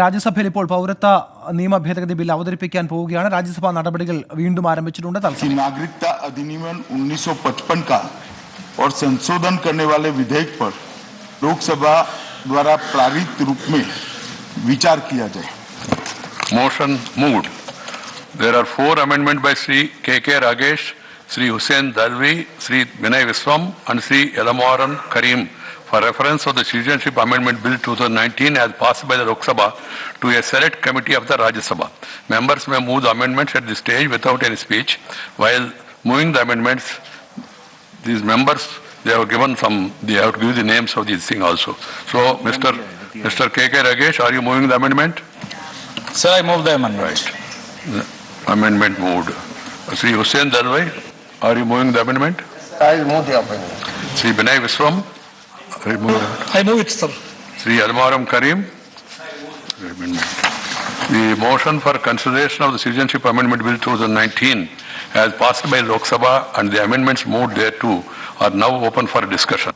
രാജ്യസഭയിൽ ഇപ്പോൾ പൗരത്വ നിയമ ഭേദഗതി ബിൽ അവതരിപ്പിക്കാൻ പോവുകയാണ്. രാജ്യസഭാ നടപടികൾ വീണ്ടും ആരംഭിച്ചിട്ടുണ്ട്. नागरिकता अधिनियम 1955 का और संशोधन करने वाले विधेयक पर लोकसभा द्वारा पारित रूप में विचार किया जाए. Motion moved. There are 4 amendments by Sri K.K. Ragesh, Sri Hussain Dalvi, Sri Vinay Viswam and Sri Elamaran Karim for reference of the Citizenship Amendment Bill 2019 as passed by the Lok Sabha to a select committee of the Rajya Sabha. Members may move the amendments at this stage without any speech. While moving the amendments, these members, they have to give the names of these things also. So, Mr. K.K. Ragesh, are you moving the amendment? Sir, I move the amendment. Right. Amendment moved. Sri Hussain Dalwai, are you moving the amendment? I move the amendment. Sri Vinay Viswam, I move it, sir. Sri Almaram Karim. The motion for consideration of the Citizenship Amendment Bill 2019 as passed by Lok Sabha and the amendments moved thereto are now open for discussion.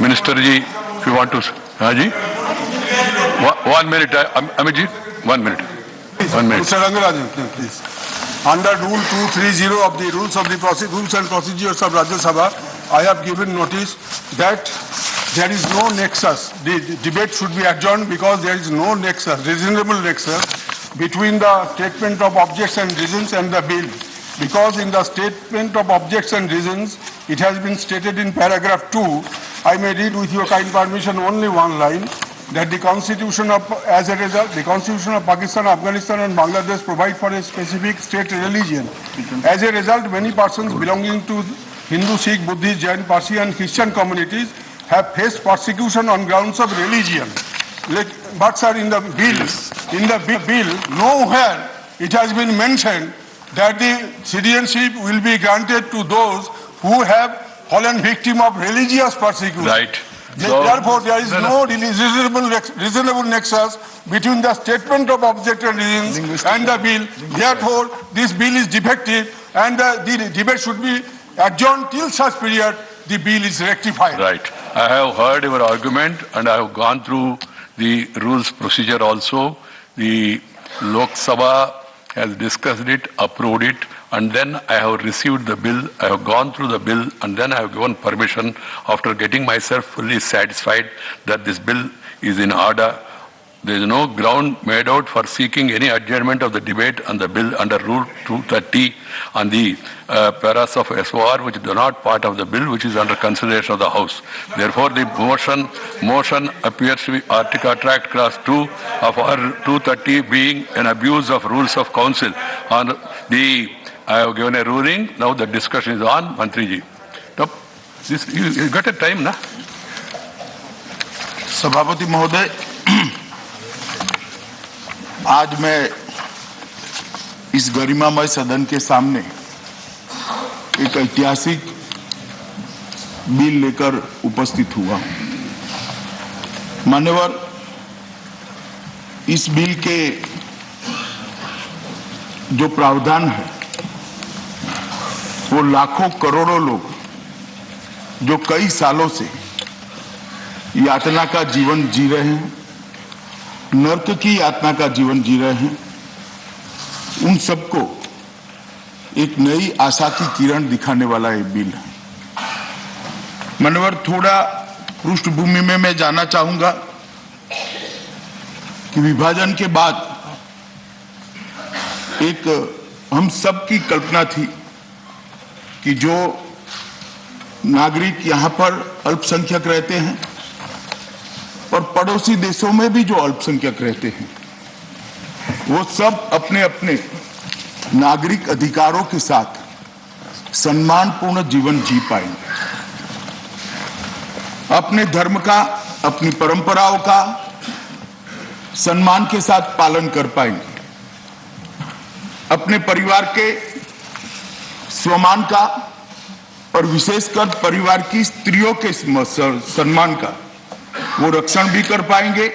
Minister ji, if you want to... Ji? 1 minute, Amit ji, 1 minute. 1 minute. Mr. Rangarajan, please. Under Rule 230 of the Rules and Procedures of Rajya Sabha, I have given notice that there is no nexus. The debate should be adjourned because there is no nexus, reasonable nexus between the statement of objects and reasons and the bill. Because in the statement of objects and reasons, it has been stated in paragraph 2, I may read with your kind permission only one line, that the Constitution of Pakistan, Afghanistan and Bangladesh provide for a specific state religion. As a result, many persons belonging to Hindu, Sikh, Buddhist, Jain, Parsi and Christian communities have faced persecution on grounds of religion. But sir, in the bill, nowhere it has been mentioned that the citizenship will be granted to those who have fallen victim of religious persecution. Right. Therefore, there is no reasonable nexus between the statement of object and reasons and the bill. Therefore, this bill is defective and the debate should be adjourned till such period the bill is rectified. Right. I have heard your argument and I have gone through the rules procedure also. The Lok Sabha has discussed it, approved it, and then I have received the bill, I have gone through the bill, and then I have given permission after getting myself fully satisfied that this bill is in order. There is no ground made out for seeking any adjournment of the debate on the bill under Rule 230 on the paras of SOR, which are not part of the bill, which is under consideration of the House. Therefore, the motion appears to be Article Tract Class 2 of our 230 being an abuse of rules of council. I have given a ruling. Now the discussion is on. Mantri ji. Now, you got a time, na? सभापति महोदय, आज मैं इस गरिमामय सदन के सामने एक ऐतिहासिक बिल लेकर उपस्थित हुआ हूं। मान्यवर, इस बिल के जो प्रावधान है वो लाखों करोड़ों लोग जो कई सालों से यातना का जीवन जी रहे हैं, नर्क की यातना का जीवन जी रहे हैं, उन सबको एक नई आशा की किरण दिखाने वाला ये बिल है। मानवर, थोड़ा पृष्ठभूमि में मैं जानना चाहूंगा कि विभाजन के बाद एक हम सब की कल्पना थी कि जो नागरिक यहां पर अल्पसंख्यक रहते हैं और पड़ोसी देशों में भी जो अल्पसंख्यक रहते हैं, वो सब अपने अपने नागरिक अधिकारों के साथ सम्मानपूर्ण जीवन जी पाएंगे, अपने धर्म का, अपनी परंपराओं का सम्मान के साथ पालन कर पाएंगे, अपने परिवार के सम्मान का और विशेषकर परिवार की स्त्रियों के सम्मान का वो रक्षण भी कर पाएंगे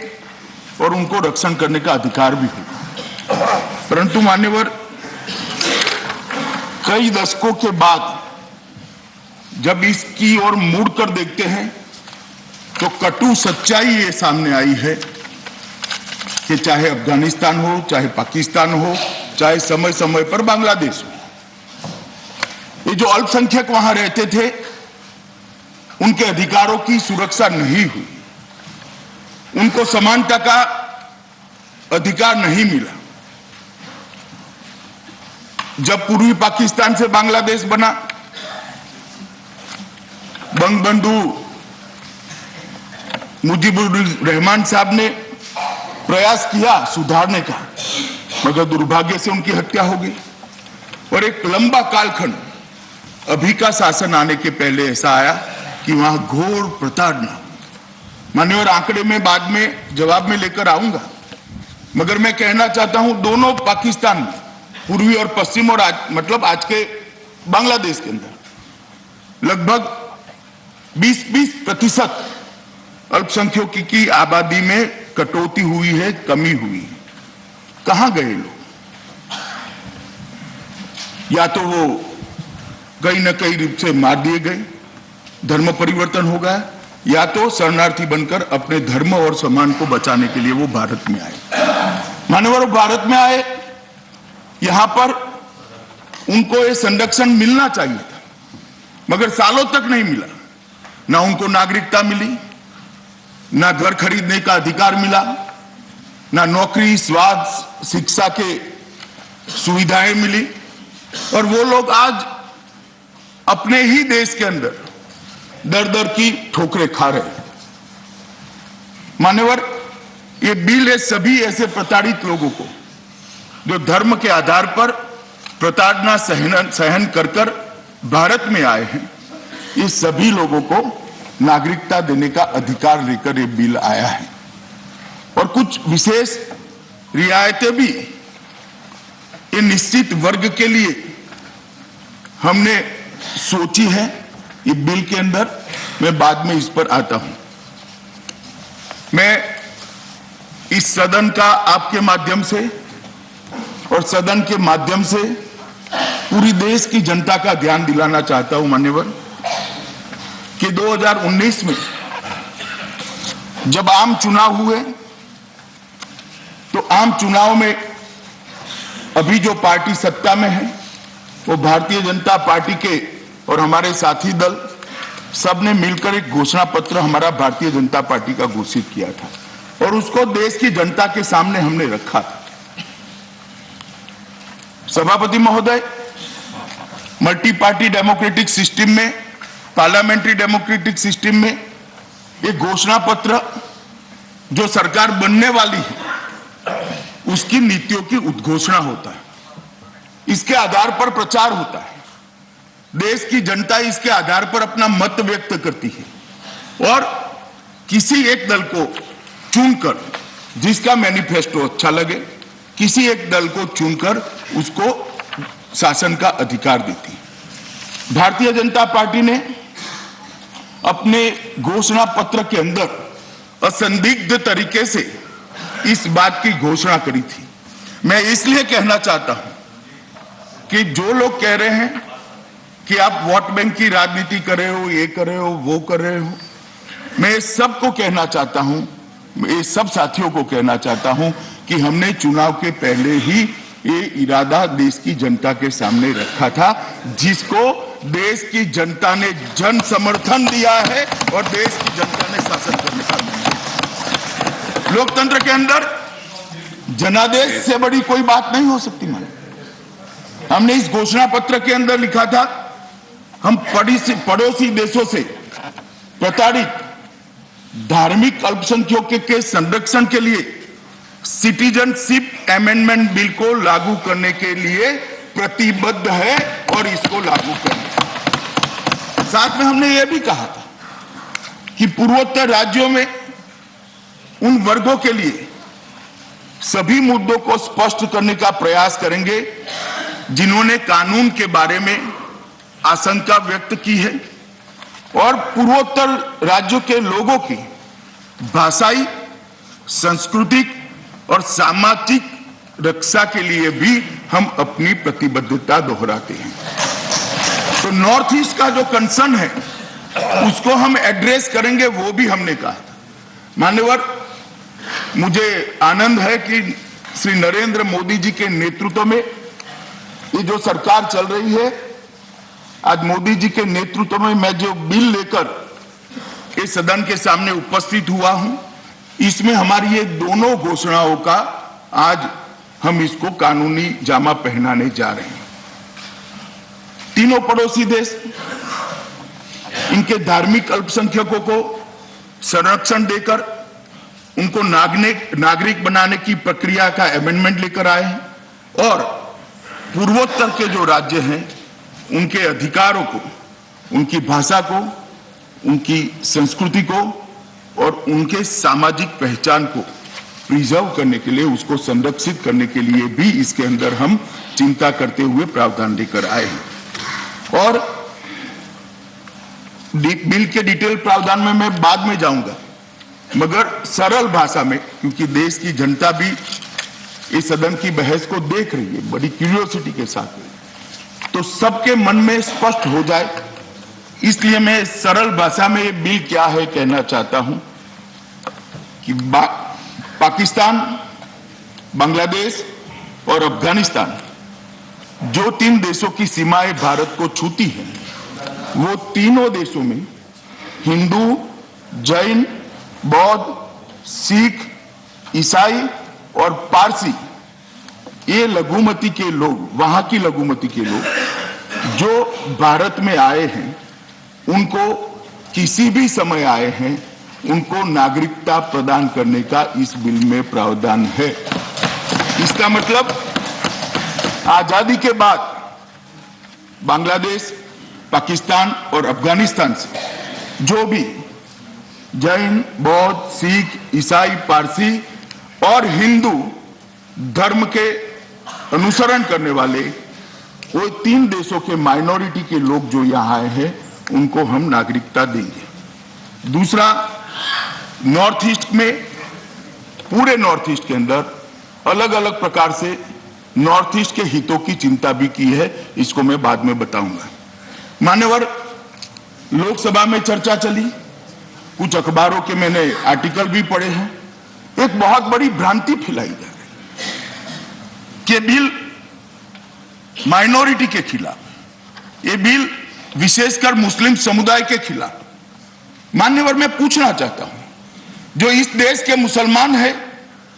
और उनको रक्षण करने का अधिकार भी होगा। परंतु मान्यवर, कई दशकों के बाद जब इसकी ओर मुड़कर देखते हैं तो कटु सच्चाई ये सामने आई है कि चाहे अफगानिस्तान हो, चाहे पाकिस्तान हो, चाहे समय समय पर बांग्लादेश हो, ये जो अल्पसंख्यक वहां रहते थे उनके अधिकारों की सुरक्षा नहीं हुई, उनको समानता का अधिकार नहीं मिला। जब पूर्वी पाकिस्तान से बांग्लादेश बना, बंगबंधु मुजीबुर रहमान साहब ने प्रयास किया सुधारने का, मगर दुर्भाग्य से उनकी हत्या हो गई और एक लंबा कालखंड अभी का शासन आने के पहले ऐसा आया कि वहां घोर प्रताड़ना। मान्यवर आंकड़े में बाद में जवाब में लेकर आऊंगा, मगर मैं कहना चाहता हूं दोनों पाकिस्तान में, पूर्वी और पश्चिम और मतलब आज के बांग्लादेश के अंदर लगभग 20% अल्पसंख्यकों की आबादी में कटौती हुई है, कमी हुई है। कहां गए लोग? या तो वो कहीं न कहीं रूप से मार दिए गए, धर्म परिवर्तन हो गया, या तो शरणार्थी बनकर अपने धर्म और सम्मान को बचाने के लिए वो भारत में आए। मानवर भारत में आए, यहां पर उनको ये संरक्षण मिलना चाहिए था, मगर सालों तक नहीं मिला। ना उनको नागरिकता मिली, ना घर खरीदने का अधिकार मिला, ना नौकरी, स्वास्थ्य, शिक्षा के सुविधाएं मिली, और वो लोग आज अपने ही देश के अंदर दर दर की ठोकरें खा रहे हैं। मान्यवर, ये बिल है सभी ऐसे प्रताड़ित लोगों को जो धर्म के आधार पर प्रताड़ना सहन कर भारत में आए हैं, ये सभी लोगों को नागरिकता देने का अधिकार लेकर ये बिल आया है। और कुछ विशेष रियायतें भी ये निश्चित वर्ग के लिए हमने सोची है ये बिल के अंदर। मैं बाद में इस पर आता हूं। मैं इस सदन का आपके माध्यम से और सदन के माध्यम से पूरी देश की जनता का ध्यान दिलाना चाहता हूं मान्यवर कि 2019 में जब आम चुनाव हुए तो आम चुनाव में अभी जो पार्टी सत्ता में है वो भारतीय जनता पार्टी के और हमारे साथी दल सब ने मिलकर एक घोषणा पत्र हमारा भारतीय जनता पार्टी का घोषित किया था और उसको देश की जनता के सामने हमने रखा था। सभापति महोदय, मल्टी पार्टी डेमोक्रेटिक सिस्टम में, पार्लियामेंट्री डेमोक्रेटिक सिस्टम में एक घोषणा पत्र जो सरकार बनने वाली है उसकी नीतियों की उद्घोषणा होता है, इसके आधार पर प्रचार होता है, देश की जनता इसके आधार पर अपना मत व्यक्त करती है और किसी एक दल को चुनकर जिसका मैनिफेस्टो अच्छा लगे, किसी एक दल को चुनकर उसको शासन का अधिकार देती है। भारतीय जनता पार्टी ने अपने घोषणा पत्र के अंदर असंदिग्ध तरीके से इस बात की घोषणा करी थी। मैं इसलिए कहना चाहता हूं कि जो लोग कह रहे हैं कि आप वोट बैंक की राजनीति कर रहे हो, ये कर रहे हो, वो कर रहे हो, मैं सबको कहना चाहता हूं, ये सब साथियों को कहना चाहता हूं कि हमने चुनाव के पहले ही ये इरादा देश की जनता के सामने रखा था, जिसको देश की जनता ने जन समर्थन दिया है और देश की जनता ने शासन करने का निर्णय। लोकतंत्र के अंदर जनादेश से बड़ी कोई बात नहीं हो सकती। हमने इस घोषणा पत्र के अंदर लिखा था, हम पड़ोसी देशों से प्रताड़ित धार्मिक अल्पसंख्यकों के संरक्षण के लिए सिटीजनशिप अमेंडमेंट बिल को लागू करने के लिए प्रतिबद्ध है और इसको लागू करना। साथ में हमने यह भी कहा था कि पूर्वोत्तर राज्यों में उन वर्गों के लिए सभी मुद्दों को स्पष्ट करने का प्रयास करेंगे जिन्होंने कानून के बारे में आशंका व्यक्त की है और पूर्वोत्तर राज्यों के लोगों की भाषाई, सांस्कृतिक और सामाजिक रक्षा के लिए भी हम अपनी प्रतिबद्धता दोहराते हैं। तो नॉर्थ ईस्ट का जो कंसर्न है उसको हम एड्रेस करेंगे, वो भी हमने कहा था। मान्यवर, मुझे आनंद है कि श्री नरेंद्र मोदी जी के नेतृत्व में ये जो सरकार चल रही है, आज मोदी जी के नेतृत्व में मैं जो बिल लेकर इस सदन के सामने उपस्थित हुआ हूं, इसमें हमारी ये दोनों घोषणाओं का आज हम इसको कानूनी जामा पहनाने जा रहे हैं। तीनों पड़ोसी देश इनके धार्मिक अल्पसंख्यकों को संरक्षण देकर उनको नागरिक बनाने की प्रक्रिया का अमेंडमेंट लेकर आए हैं और पूर्वोत्तर के जो राज्य हैं उनके अधिकारों को, उनकी भाषा को, उनकी संस्कृति को और उनके सामाजिक पहचान को प्रिजर्व करने के लिए, उसको संरक्षित करने के लिए भी इसके अंदर हम चिंता करते हुए प्रावधान लेकर आए हैं। और बिल के डिटेल प्रावधान में मैं बाद में जाऊंगा, मगर सरल भाषा में, क्योंकि देश की जनता भी इस सदन की बहस को देख रही है बड़ी क्यूरियोसिटी के साथ, तो सबके मन में स्पष्ट हो जाए, इसलिए मैं सरल भाषा में ये बिल क्या है कहना चाहता हूं कि पाकिस्तान, बांग्लादेश और अफगानिस्तान जो 3 देशों की सीमाएं भारत को छूती हैं, वो तीनों देशों में हिंदू, जैन, बौद्ध, सिख, ईसाई और पारसी, ये लघुमती के लोग, वहां की लघुमती के लोग जो भारत में आए हैं, उनको किसी भी समय आए हैं, उनको नागरिकता प्रदान करने का इस बिल में प्रावधान है। इसका मतलब आजादी के बाद बांग्लादेश, पाकिस्तान और अफगानिस्तान से जो भी जैन, बौद्ध, सिख, ईसाई, पारसी और हिंदू धर्म के अनुसरण करने वाले वो 3 देशों के माइनॉरिटी के लोग जो यहां आए हैं, उनको हम नागरिकता देंगे। दूसरा, नॉर्थ ईस्ट में, पूरे नॉर्थ ईस्ट के अंदर अलग अलग प्रकार से नॉर्थ ईस्ट के हितों की चिंता भी की है, इसको मैं बाद में बताऊंगा। मान्यवर, लोकसभा में चर्चा चली, कुछ अखबारों के मैंने आर्टिकल भी पढ़े हैं, एक बहुत बड़ी भ्रांति फैलाई जा रही है कि बिल माइनॉरिटी के खिलाफ, ये बिल विशेषकर मुस्लिम समुदाय के खिलाफ। मान्यवर, मैं पूछना चाहता हूं, जो इस देश के मुसलमान है,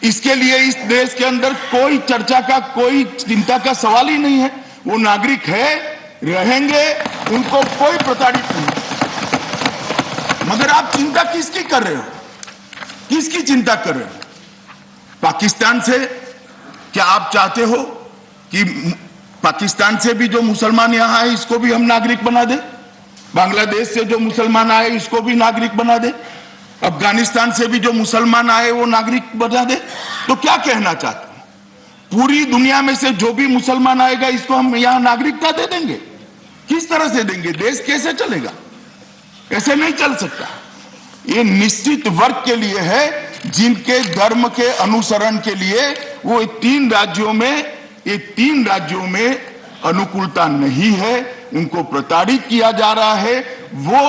इसके लिए इस देश के अंदर कोई चर्चा का, कोई चिंता का सवाल ही नहीं है। वो नागरिक है, रहेंगे, उनको कोई प्रताड़ित नहीं। मगर आप चिंता किसकी कर रहे हो? किसकी चिंता कर रहे हो? पाकिस्तान से क्या आप चाहते हो कि पाकिस्तान से भी जो मुसलमान यहां आए इसको भी हम नागरिक बना दे? बांग्लादेश से जो मुसलमान आए इसको भी नागरिक बना दे? अफगानिस्तान से भी जो मुसलमान आए वो नागरिक बना दे? तो क्या कहना चाहते हैं? पूरी दुनिया में से जो भी मुसलमान आएगा इसको हम यहां नागरिकता दे देंगे? किस तरह से देंगे? देश कैसे चलेगा? ऐसे नहीं चल सकता। ये निश्चित वर्ग के लिए है, जिनके धर्म के अनुसरण के लिए वो 3 राज्यों में अनुकूलता नहीं है, उनको प्रताड़ित किया जा रहा है। वो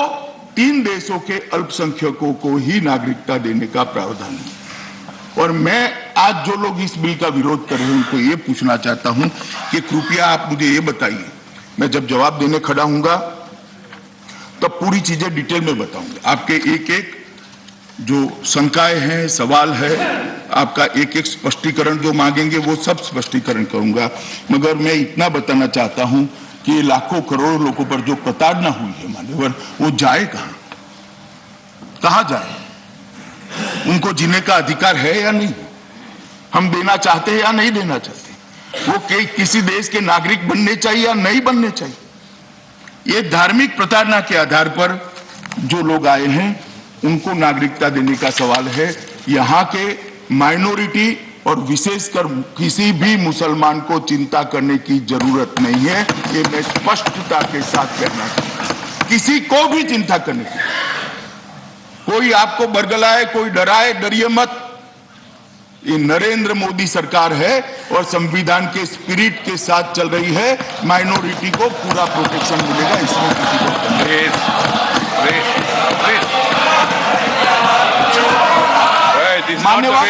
3 देशों के अल्पसंख्यकों को ही नागरिकता देने का प्रावधान है। और मैं आज जो लोग इस बिल का विरोध कर रहे हैं उनको ये पूछना चाहता हूं कि कृपया आप मुझे ये बताइए, मैं जब जवाब देने खड़ा हूंगा तब पूरी चीजें डिटेल में बताऊंगा। आपके एक जो शंकाएं हैं, सवाल है, आपका एक स्पष्टीकरण जो मांगेंगे वो सब स्पष्टीकरण करूंगा। मगर मैं इतना बताना चाहता हूं कि लाखों करोड़ों लोगों पर जो प्रताड़ना हुई है मान्यवर, वो जाए कहां जाए? उनको जीने का अधिकार है या नहीं? हम देना चाहते हैं या नहीं देना चाहते? वो किसी देश के नागरिक बनने चाहिए या नहीं बनने चाहिए? ये धार्मिक प्रताड़ना के आधार पर जो लोग आए हैं उनको नागरिकता देने का सवाल है। यहाँ के माइनॉरिटी और विशेषकर किसी भी मुसलमान को चिंता करने की जरूरत नहीं है, ये मैं स्पष्टता के साथ कहना चाहता हूं। किसी को भी चिंता करने की, कोई आपको बरगलाए, कोई डराए, डरिए मत। ये नरेंद्र मोदी सरकार है और संविधान के स्पिरिट के साथ चल रही है। माइनॉरिटी को पूरा प्रोटेक्शन मिलेगा, इसमें किसी को मान्यवर,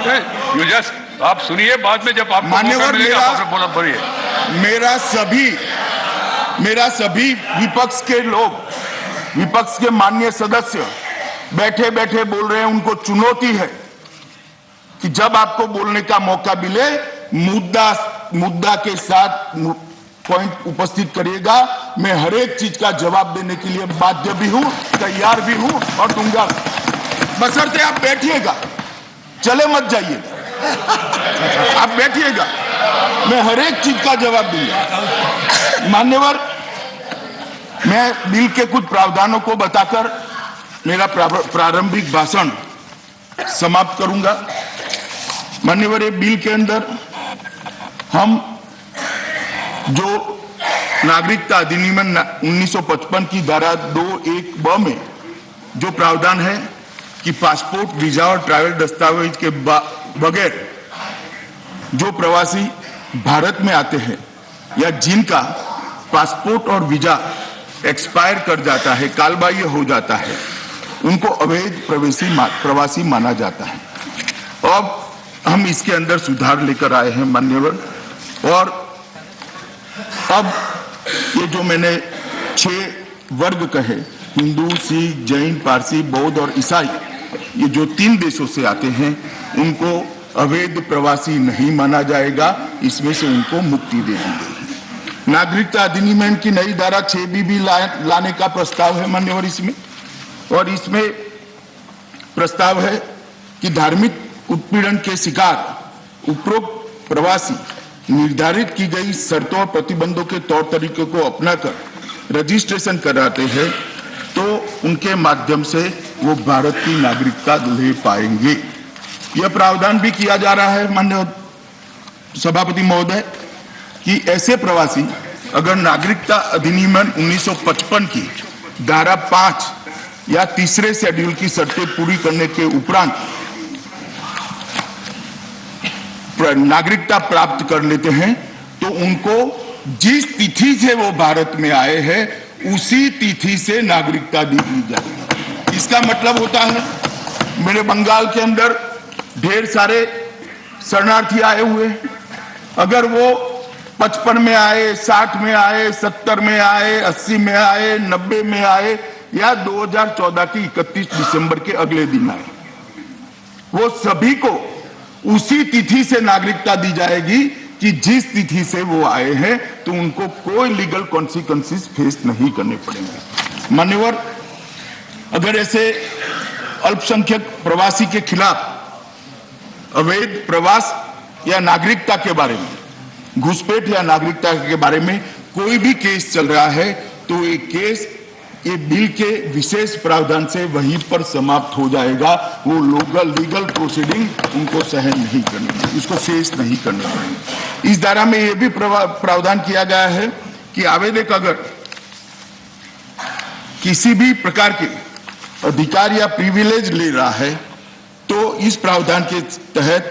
यू जस्ट आप सुनिए, बाद में जब आपको मौका मान्यवर, मिलेगा आप बोला बोलिए। मेरा सभी विपक्ष के लोग, विपक्ष के माननीय सदस्य बैठे बैठे बोल रहे हैं, उनको चुनौती है कि जब आपको बोलने का मौका मिले मुद्दा के साथ पॉइंट उपस्थित करिएगा। मैं हर एक चीज का जवाब देने के लिए बाध्य भी हूं, तैयार भी हूं और दूंगा, बशर्ते आप बैठिएगा, चले मत जाइएगा, आप बैठिएगा, मैं हर एक चीज का जवाब दूंगा। मान्यवर, मैं बिल के कुछ प्रावधानों को बताकर मेरा प्रारंभिक भाषण समाप्त करूंगा। मान्यवर, ये बिल के अंदर हम जो नागरिकता अधिनियम 1955 की धारा 2(1)(ब) में जो प्रावधान है कि पासपोर्ट, वीजा और ट्रैवल दस्तावेज के बगैर जो प्रवासी भारत में आते हैं या जिनका पासपोर्ट और वीजा एक्सपायर कर जाता है, कालबाह्य हो जाता है, उनको अवैध प्रवासी माना जाता है। अब हम इसके अंदर सुधार लेकर आए हैं मान्यवर, और अब ये जो मैंने 6 वर्ग कहे, हिंदू, सिख, जैन, पारसी, बौद्ध और ईसाई, ये जो 3 देशों से आते हैं, उनको अवैध प्रवासी नहीं माना जाएगा, इसमें से उनको मुक्ति दे दी गई। नागरिकता अधिनियम की नई धारा 6B भी लाने का प्रस्ताव है मान्यवर इसमें, और इसमें प्रस्ताव है कि धार्मिक उत्पीड़न के शिकार उपरोक्त प्रवासी निर्धारित की गई शर्तों और प्रतिबंधों के तौर तरीके को अपनाकर रजिस्ट्रेशन कराते हैं तो उनके माध्यम से वो भारत की नागरिकता ले पाएंगे। यह प्रावधान भी किया जा रहा है माननीय सभापति महोदय कि ऐसे प्रवासी अगर नागरिकता अधिनियम 1955 की धारा 5 या तीसरे शेड्यूल की शर्तें पूरी करने के उपरांत नागरिकता प्राप्त कर लेते हैं तो उनको जिस तिथि से वो भारत में आए हैं उसी तिथि से नागरिकता दी जाएगी। इसका मतलब होता है मेरे बंगाल के अंदर ढेर सारे शरणार्थी आए हुए हैं, अगर वो 55 में आए, 60 में आए, 70 में आए, 80 में आए, 90 में आए या 2014 की 31 दिसंबर के अगले दिन आए, वो सभी को उसी तिथि से नागरिकता दी जाएगी कि जिस तिथि से वो आए हैं, तो उनको कोई लीगल कॉन्सिक्वेंसेस फेस नहीं करने पड़ेंगे। मान्यवर, अगर ऐसे अल्पसंख्यक प्रवासी के खिलाफ अवैध प्रवास या नागरिकता के बारे में, घुसपैठ या नागरिकता के बारे में कोई भी केस चल रहा है तो ये केस ये बिल के विशेष प्रावधान से वहीं पर समाप्त हो जाएगा। वो लीगल प्रोसीडिंग उनको सहन नहीं करनी, उसको फेस नहीं करने पड़ेंगे। इस धारा में यह भी प्रावधान किया गया है कि आवेदक अगर किसी भी प्रकार के अधिकार या प्रिविलेज ले रहा है तो इस प्रावधान के तहत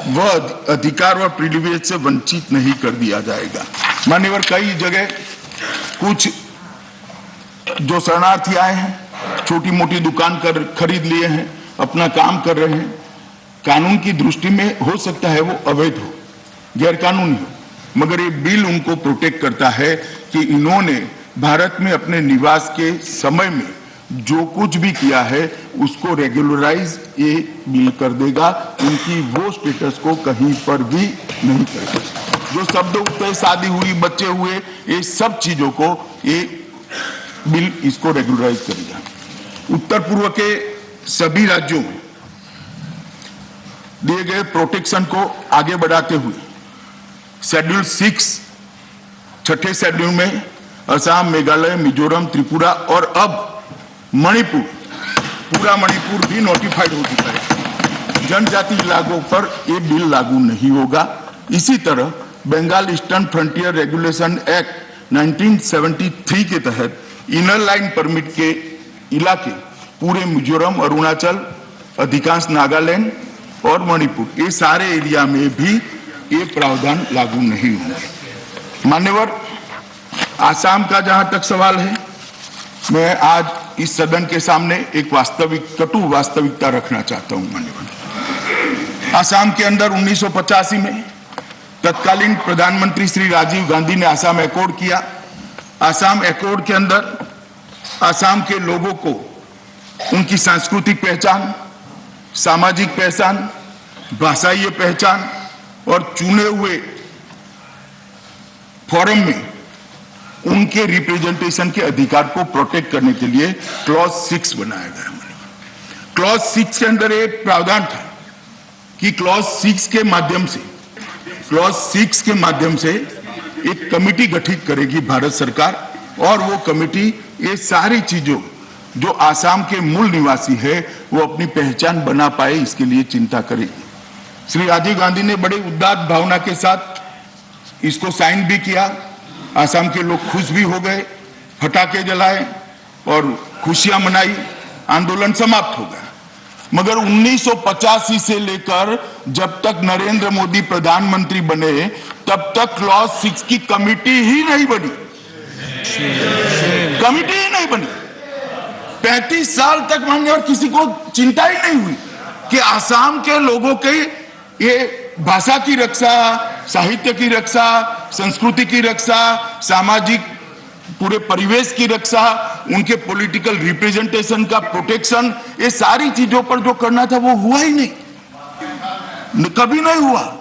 वह अधिकार और प्रिविलेज से वंचित नहीं कर दिया जाएगा। मान्यवर, कई जगह कुछ जो शरणार्थी आए हैं, छोटी मोटी दुकान खरीद लिए हैं, अपना काम कर रहे हैं, कानून की दृष्टि में हो सकता है वो अवैध हो, गैर कानूनी हो, मगर ये बिल उनको प्रोटेक्ट करता है कि इन्होंने भारत में अपने निवास के समय में जो कुछ भी किया है उसको रेगुलराइज ये बिल कर देगा, उनकी वो स्टेटस को कहीं पर भी नहीं करेगा। जो शब्द उठते, शादी हुई, बच्चे हुए, ये सब चीजों को ये बिल इसको रेगुलराइज करेगा। उत्तर पूर्व के सभी राज्यों में दिए गए प्रोटेक्शन को आगे बढ़ाते हुए शेड्यूल 6 छठे शेड्यूल में असम, मेघालय, मिजोरम, त्रिपुरा और अब मणिपुर, पूरा मणिपुर भी नोटिफाइड हो चुका है। जनजाति इलाकों पर यह बिल लागू नहीं होगा। इसी तरह Bengal eastern frontier regulation act 1973 के तहत इनर लाइन परमिट के इलाके पूरे मिजोरम, अरुणाचल, अधिकांश नागालैंड और मणिपुर, ये सारे एरिया में भी ये प्रावधान लागू नहीं होंगे। मान्यवर, आसाम का जहां तक सवाल है, मैं आज इस सदन के सामने एक कटु वास्तविकता रखना चाहता हूं। मान्यवर, आसाम के अंदर 1985 में तत्कालीन प्रधानमंत्री श्री राजीव गांधी ने आसाम एकॉर्ड किया। आसाम एकॉर्ड के अंदर आसाम के लोगों को उनकी सांस्कृतिक पहचान, सामाजिक पहचान, भाषाई पहचान और चुने हुए फोरम में उनके रिप्रेजेंटेशन के अधिकार को प्रोटेक्ट करने के लिए क्लॉज 6 बनाया गया। क्लॉज 6 के अंदर एक प्रावधान था कि क्लॉज 6 के माध्यम से एक कमेटी गठित करेगी भारत सरकार और वो कमेटी ये सारी चीजों जो आसाम के मूल निवासी है वो अपनी पहचान बना पाए इसके लिए चिंता करेगी। श्री राजीव गांधी ने बड़े उदात्त भावना के साथ इसको साइन भी किया। आसाम के लोग खुश भी हो गए, पटाखे जलाए और खुशियां मनाई, आंदोलन समाप्त हो गया। मगर 1985 से लेकर जब तक नरेंद्र मोदी प्रधानमंत्री बने तब तक क्लॉज 6 की कमेटी ही नहीं बनी। 35 साल तक मान्यवर किसी को चिंता ही नहीं हुई कि आसाम के लोगों के ये भाषा की रक्षा, साहित्य की रक्षा, संस्कृति की रक्षा, सामाजिक पूरे परिवेश की रक्षा, उनके पॉलिटिकल रिप्रेजेंटेशन का प्रोटेक्शन, ये सारी चीजों पर जो करना था वो हुआ ही नहीं, कभी नहीं हुआ।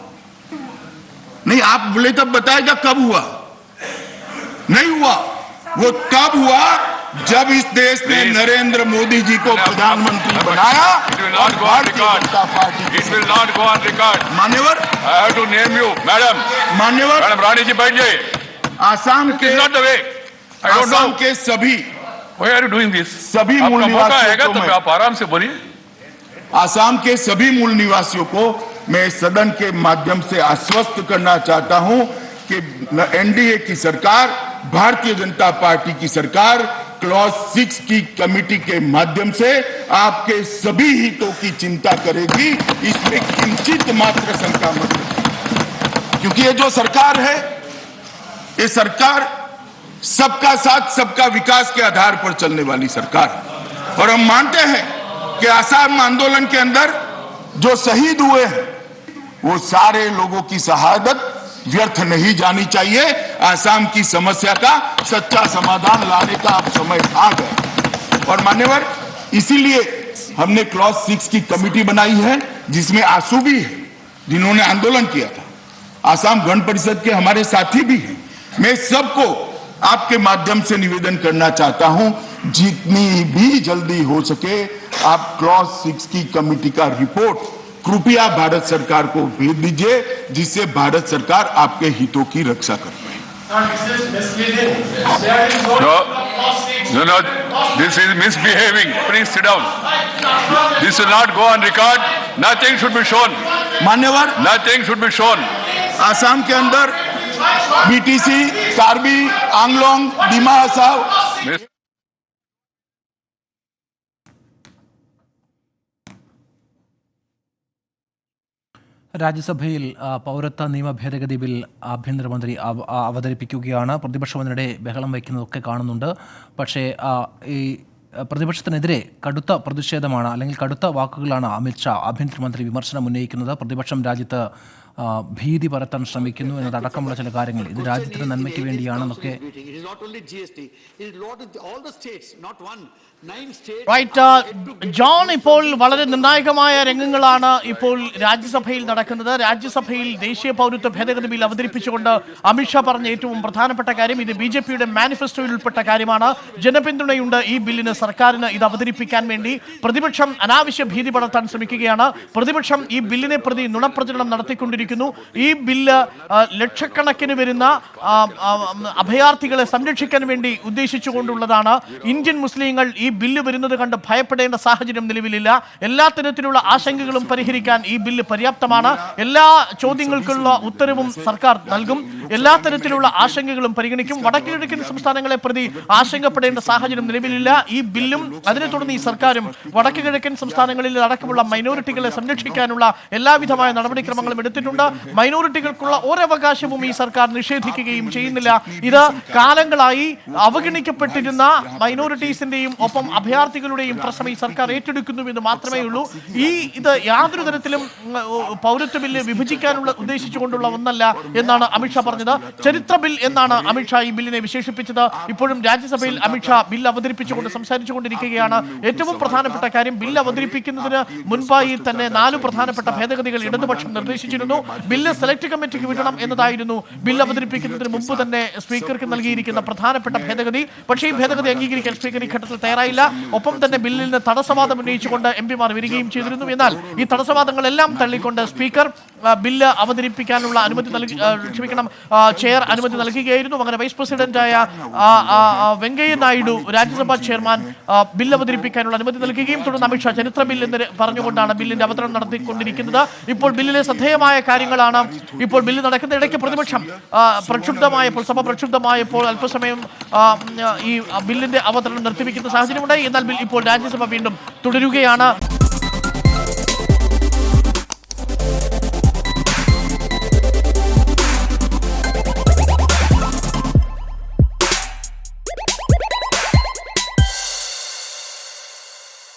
नहीं आप बोले तब बताएगा कब हुआ? नहीं हुआ। वो तब हुआ जब इस देश ने नरेंद्र मोदी जी को प्रधानमंत्री बनाया और Bharatiya Janata party. It will not go on record. मान्यवर, I have to name you, madam. मान्यवर, मैडम रानी जी बैठ जाइए। आसाम के Not the way. I don't Assam know. के सभी Why are you doing this? सभी मूल आपका मौका निवासियों आएगा को तो मैं- आप आराम से बोलिए। आसाम के सभी मूल निवासियों को मैं सदन के माध्यम से आश्वस्त करना चाहता हूं कि एनडीए की सरकार, भारतीय जनता पार्टी की सरकार क्लॉज 6 की कमेटी के माध्यम से आपके सभी हितों की चिंता करेगी। इसमें किंचित मात्र शंका मत रखिए। क्योंकि ये जो सरकार है, ये सरकार सबका साथ सबका विकास के आधार पर चलने वाली सरकार है। और हम मानते हैं कि आसाम आंदोलन के अंदर जो शहीद हुए हैं वो सारे लोगों की शहादत व्यर्थ नहीं जानी चाहिए। आसाम की समस्या का सच्चा समाधान लाने का अब समय आ गया। और मान्यवर, इसीलिए हमने क्लॉज 6 की कमेटी बनाई है जिसमें आंसू भी है जिन्होंने आंदोलन किया था, आसाम गण परिषद के हमारे साथी भी हैं। मैं सबको आपके माध्यम से निवेदन करना चाहता हूं, जितनी भी जल्दी हो सके आप क्लॉज 6 की कमेटी का रिपोर्ट कृपया भारत सरकार को भेज दीजिए, जिससे भारत सरकार आपके हितों की रक्षा कर पाए। No, this is misbehaving. Please sit down. This will not go on record. Nothing should be shown. मान्यवर, Nothing should be shown. Assam के अंदर बीटीसी, कार्बी, आंगलोंग, डिमा हसाव Miss- രാജ്യസഭയിൽ പൗരത്വ നിയമ ഭേദഗതി ബിൽ ആഭ്യന്തരമന്ത്രി അവതരിപ്പിക്കുകയാണ്. പ്രതിപക്ഷം അതിനിടെ ബഹളം വയ്ക്കുന്നതൊക്കെ കാണുന്നുണ്ട്. പക്ഷേ ഈ പ്രതിപക്ഷത്തിനെതിരെ കടുത്ത പ്രതിഷേധമാണ്, അല്ലെങ്കിൽ കടുത്ത വാക്കുകളാണ് അമിത്ഷാ ആഭ്യന്തരമന്ത്രി വിമർശനം ഉന്നയിക്കുന്നത്. പ്രതിപക്ഷം രാജ്യത്ത് ഭീതി പരത്താൻ ശ്രമിക്കുന്നു എന്നതടക്കമുള്ള ചില കാര്യങ്ങൾ ഇത് രാജ്യത്തിന്റെ നന്മയ്ക്ക് വേണ്ടിയാണെന്നൊക്കെ. ജോൺ, ഇപ്പോൾ വളരെ നിർണായകമായ രംഗങ്ങളാണ് ഇപ്പോൾ രാജ്യസഭയിൽ നടക്കുന്നത്. രാജ്യസഭയിൽ ദേശീയ പൗരത്വ ഭേദഗതി ബിൽ അവതരിപ്പിച്ചുകൊണ്ട് അമിത്ഷാ പറഞ്ഞ ഏറ്റവും പ്രധാനപ്പെട്ട കാര്യം, ഇത് BJPയുടെ മാനിഫെസ്റ്റോയിൽ ഉൾപ്പെട്ട കാര്യമാണ്. ജനപിന്തുണയുണ്ട് ഈ ബില്ലിന്, സർക്കാരിന് ഇത് അവതരിപ്പിക്കാൻ വേണ്ടി. പ്രതിപക്ഷം അനാവശ്യ ഭീതി പടർത്താൻ ശ്രമിക്കുകയാണ്. പ്രതിപക്ഷം ഈ ബില്ലിനെ പ്രതി നുണപ്രചരണം നടത്തിക്കൊണ്ടിരിക്കുന്നു. ഈ ബില്ല് ലക്ഷക്കണക്കിന് വരുന്ന അഭയാർത്ഥികളെ സംരക്ഷിക്കാൻ വേണ്ടി ഉദ്ദേശിച്ചുകൊണ്ടുള്ളതാണ്. ഇന്ത്യൻ മുസ്ലിങ്ങൾ ഈ ബില്ല് വരുന്നത് കണ്ട് ഭയപ്പെടേണ്ട സാഹചര്യം നിലവിലില്ല. എല്ലാ തരത്തിലുള്ള ആശങ്കകളും പരിഹരിക്കാൻ ഈ ബില്ല് പര്യാപ്തമാണ്. എല്ലാ ചോദ്യങ്ങൾക്കുള്ള ഉത്തരവും സർക്കാർ നൽകും. എല്ലാ തരത്തിലുള്ള ആശങ്കകളും പരിഗണിക്കും. വടക്കുകിഴക്കൻ സംസ്ഥാനങ്ങളെ പ്രതി ആശങ്കപ്പെടേണ്ട സാഹചര്യം നിലവിലില്ല. ഈ ബില്ലും അതിനെ തുടർന്ന് ഈ സർക്കാരും വടക്കുകിഴക്കൻ സംസ്ഥാനങ്ങളിൽ അടക്കമുള്ള മൈനോറിറ്റികളെ സംരക്ഷിക്കാനുള്ള എല്ലാവിധമായ നടപടിക്രമങ്ങളും എടുത്തിട്ടുണ്ട്. നിർദ്ദേശിച്ചുകൊണ്ട് മൈനോറിറ്റികൾക്കുള്ള ഒരവകാശവും ഈ സർക്കാർ നിഷേധിക്കുകയും ചെയ്യുന്നില്ല. ഇത് കാലങ്ങളായി അവഗണിക്കപ്പെട്ടിരുന്ന മൈനോറിറ്റീസിന്റെയും ഒപ്പം അഭയാർത്ഥികളുടെയും പ്രശ്നം ഈ സർക്കാർ ഏറ്റെടുക്കുന്നുവെന്ന് മാത്രമേ ഉള്ളൂ. ഇത് യാതൊരു തരത്തിലും പൗരത്വ ബില്ല് വിഭജിക്കാനുള്ള ഉദ്ദേശിച്ചുകൊണ്ടുള്ള ഒന്നല്ല എന്നാണ് അമിത്ഷാ പറഞ്ഞത്. ചരിത്ര ബിൽ എന്നാണ് അമിത്ഷാ ഈ ബില്ലിനെ വിശേഷിപ്പിച്ചത്. ഇപ്പോഴും രാജ്യസഭയിൽ അമിത്ഷാ ബില്ല് അവതരിപ്പിച്ചുകൊണ്ട് സംസാരിച്ചുകൊണ്ടിരിക്കുകയാണ്. ഏറ്റവും പ്രധാനപ്പെട്ട കാര്യം, ബില്ല് അവതരിപ്പിക്കുന്നതിന് മുൻപായി തന്നെ 4 പ്രധാനപ്പെട്ട ഭേദഗതികൾ ഇടതുപക്ഷം നിർദ്ദേശിച്ചിരുന്നു. ബില്ല് സെലക്ട് കമ്മിറ്റിക്ക് വിടണം എന്നതായിരുന്നു ബില്ല് അവതരിപ്പിക്കുന്നതിന് മുമ്പ് തന്നെ സ്പീക്കർക്ക് നൽകിയിരിക്കുന്ന പ്രധാനപ്പെട്ട ഭേദഗതി. പക്ഷേ ഈ ഭേദഗതി അംഗീകരിക്കാൻ സ്പീക്കർ ഈ ഘട്ടത്തിൽ തയ്യാറായില്ല. ഒപ്പം തന്നെ ബില്ലിന് തടസ്സവാദം ഉന്നയിച്ചുകൊണ്ട് എംപിമാർ വരികയും ചെയ്തിരുന്നു. എന്നാൽ ഈ തടസ്സവാദങ്ങളെല്ലാം തള്ളിക്കൊണ്ട് സ്പീക്കർ ബില്ല് അവതരിപ്പിക്കാനുള്ള അനുമതി ചെയർ അനുമതി നൽകുകയായിരുന്നു. അങ്ങനെ വൈസ് പ്രസിഡന്റായ വെങ്കയ്യ നായിഡു, രാജ്യസഭാ ചെയർമാൻ, ബില്ല് അവതരിപ്പിക്കാനുള്ള അനുമതി നൽകുകയും തുടർന്ന് അമിത്ഷാ ചരിത്ര ബിൽ എന്ന് പറഞ്ഞുകൊണ്ടാണ് ബില്ലിന്റെ അവതരണം നടത്തിക്കൊണ്ടിരിക്കുന്നത്. ഇപ്പോൾ ബില്ലിലെ ശ്രദ്ധേയമായ കാര്യങ്ങളാണ് ഇപ്പോൾ ബില്ല് നടക്കുന്ന. ഇടയ്ക്ക് പ്രതിപക്ഷം സഭ പ്രക്ഷുബ്ധമായപ്പോൾ അല്പസമയം ഈ ബില്ലിന്റെ അവതരണം നിർത്തിവെക്കുന്ന സാഹചര്യമുണ്ടായി. എന്നാൽ ബിൽ ഇപ്പോൾ രാജ്യസഭ വീണ്ടും തുടരുകയാണ്.